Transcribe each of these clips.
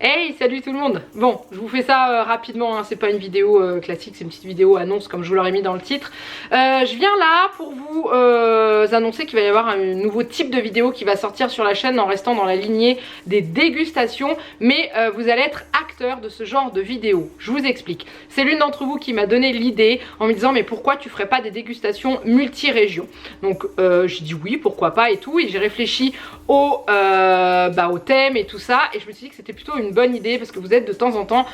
Hey, salut tout le monde. Bon, je vous fais ça rapidement, hein. C'est pas une vidéo classique, c'est une petite vidéo annonce comme je vous l'aurais mis dans le titre. Je viens là pour vous annoncer qu'il va y avoir un nouveau type de vidéo qui va sortir sur la chaîne en restant dans la lignée des dégustations, mais vous allez être acteur de ce genre de vidéo. Je vous explique. C'est l'une d'entre vous qui m'a donné l'idée en me disant mais pourquoi tu ferais pas des dégustations multi-régions? Donc j'ai dit oui, pourquoi pas et tout, et j'ai réfléchi au thème et tout ça, et je me suis dit que c'était plutôt une bonne idée parce que vous êtes de temps en temps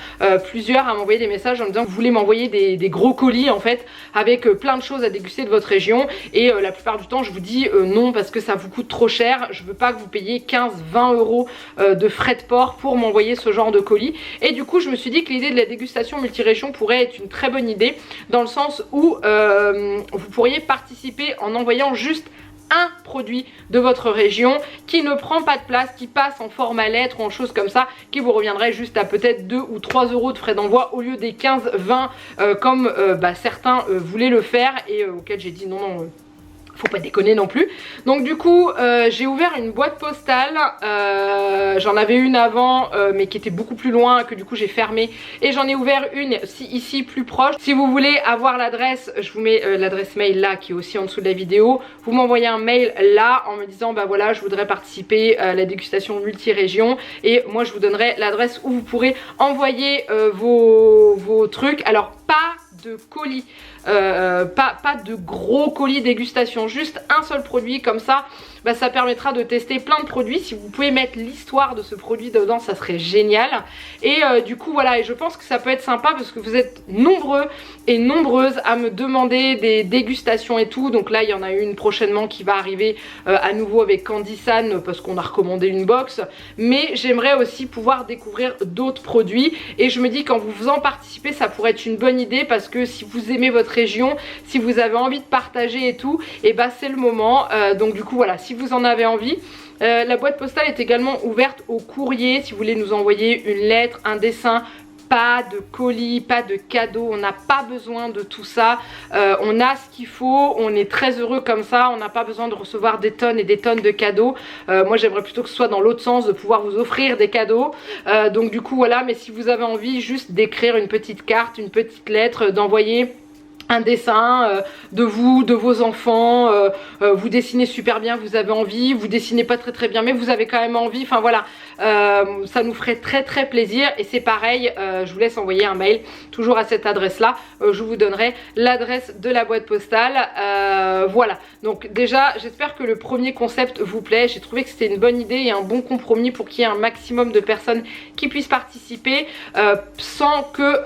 plusieurs à m'envoyer des messages en me disant que vous voulez m'envoyer des gros colis en fait avec plein de choses à déguster de votre région, et la plupart du temps je vous dis non parce que ça vous coûte trop cher, je veux pas que vous payiez 15-20 euros de frais de port pour m'envoyer ce genre de colis. Et du coup je me suis dit que l'idée de la dégustation multi-région pourrait être une très bonne idée dans le sens où vous pourriez participer en envoyant juste un produit de votre région qui ne prend pas de place, qui passe en format lettre ou en choses comme ça, qui vous reviendrait juste à peut-être 2 ou 3 euros de frais d'envoi au lieu des 15-20 comme certains voulaient le faire et auquel j'ai dit non non, faut pas déconner non plus. Donc du coup j'ai ouvert une boîte postale, j'en avais une avant mais qui était beaucoup plus loin, que du coup j'ai fermé, et j'en ai ouvert une ici plus proche. Si vous voulez avoir l'adresse, je vous mets l'adresse mail là qui est aussi en dessous de la vidéo. Vous m'envoyez un mail là en me disant bah voilà je voudrais participer à la dégustation multi-région, et moi je vous donnerai l'adresse où vous pourrez envoyer vos trucs. Alors pas de colis, pas de gros colis dégustation, juste un seul produit, comme ça ça permettra de tester plein de produits. Si vous pouvez mettre l'histoire de ce produit dedans, ça serait génial. Et du coup voilà, et je pense que ça peut être sympa parce que vous êtes nombreux et nombreuses à me demander des dégustations et tout. Donc là il y en a une prochainement qui va arriver à nouveau avec Candy San parce qu'on a recommandé une box, mais j'aimerais aussi pouvoir découvrir d'autres produits, et je me dis qu'en vous faisant participer ça pourrait être une bonne idée parce que si vous aimez votre région, si vous avez envie de partager et tout, et c'est le moment. Donc du coup voilà, si vous en avez envie, la boîte postale est également ouverte au courrier si vous voulez nous envoyer une lettre, un dessin. Pas de colis, pas de cadeaux, on n'a pas besoin de tout ça, on a ce qu'il faut, on est très heureux comme ça, on n'a pas besoin de recevoir des tonnes et des tonnes de cadeaux. Moi j'aimerais plutôt que ce soit dans l'autre sens, de pouvoir vous offrir des cadeaux. Donc du coup voilà, mais si vous avez envie juste d'écrire une petite carte, une petite lettre, d'envoyer un dessin de vous, de vos enfants, vous dessinez super bien, vous avez envie, vous dessinez pas très bien mais vous avez quand même envie, enfin voilà, ça nous ferait très plaisir. Et c'est pareil, je vous laisse envoyer un mail toujours à cette adresse là, je vous donnerai l'adresse de la boîte postale. Voilà, donc déjà j'espère que le premier concept vous plaît, j'ai trouvé que c'était une bonne idée et un bon compromis pour qu'il y ait un maximum de personnes qui puissent participer sans que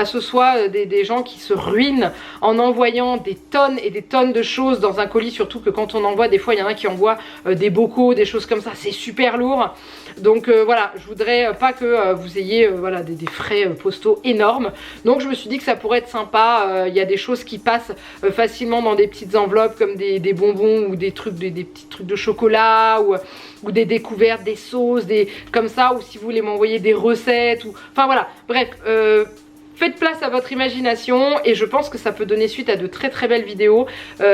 ce soit des gens qui se ruinent en envoyant des tonnes et des tonnes de choses dans un colis, surtout que quand on envoie, des fois il y en a qui envoient des bocaux, des choses comme ça, c'est super lourd. Donc voilà, je voudrais pas que vous ayez voilà, des frais postaux énormes. Donc je me suis dit que ça pourrait être sympa. Il y a des choses qui passent facilement dans des petites enveloppes comme des bonbons ou des trucs, des petits trucs de chocolat ou des découvertes, des sauces, comme ça, ou si vous voulez m'envoyer des recettes, enfin voilà, bref. Faites place à votre imagination et je pense que ça peut donner suite à de très belles vidéos.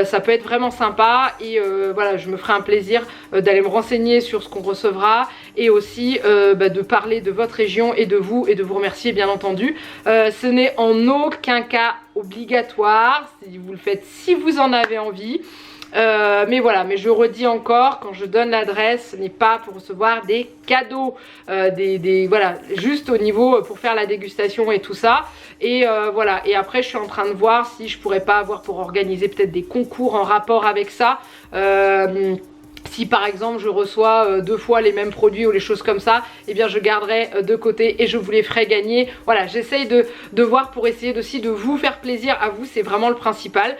Ça peut être vraiment sympa, et voilà, je me ferai un plaisir d'aller me renseigner sur ce qu'on recevra, et aussi de parler de votre région et de vous remercier bien entendu. Ce n'est en aucun cas obligatoire, si vous le faites si vous en avez envie. Mais voilà, mais je redis encore, quand je donne l'adresse, ce n'est pas pour recevoir des cadeaux, voilà, juste au niveau pour faire la dégustation et tout ça. Et voilà, et après je suis en train de voir si je pourrais pas avoir pour organiser peut-être des concours en rapport avec ça. Si par exemple je reçois 2 fois les mêmes produits ou les choses comme ça, eh bien je garderai de côté et je vous les ferai gagner. Voilà, j'essaye de voir pour essayer aussi de vous faire plaisir à vous, c'est vraiment le principal.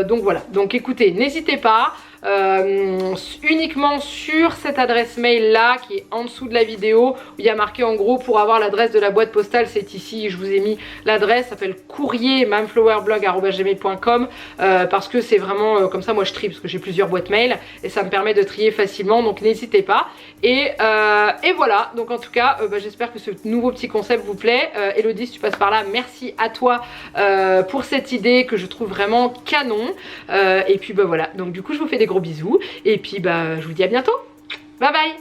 Donc voilà, donc écoutez, n'hésitez pas. Uniquement sur cette adresse mail là qui est en dessous de la vidéo, où il y a marqué en gros pour avoir l'adresse de la boîte postale, c'est ici, je vous ai mis l'adresse, ça s'appelle courrier mamflowerblog@gmail.com, parce que c'est vraiment comme ça moi je trie parce que j'ai plusieurs boîtes mail et ça me permet de trier facilement, donc n'hésitez pas. Et voilà, donc en tout cas j'espère que ce nouveau petit concept vous plaît. Elodie, si tu passes par là, merci à toi pour cette idée que je trouve vraiment canon. Et puis voilà, donc du coup je vous fais des gros bisous et puis je vous dis à bientôt. Bye bye.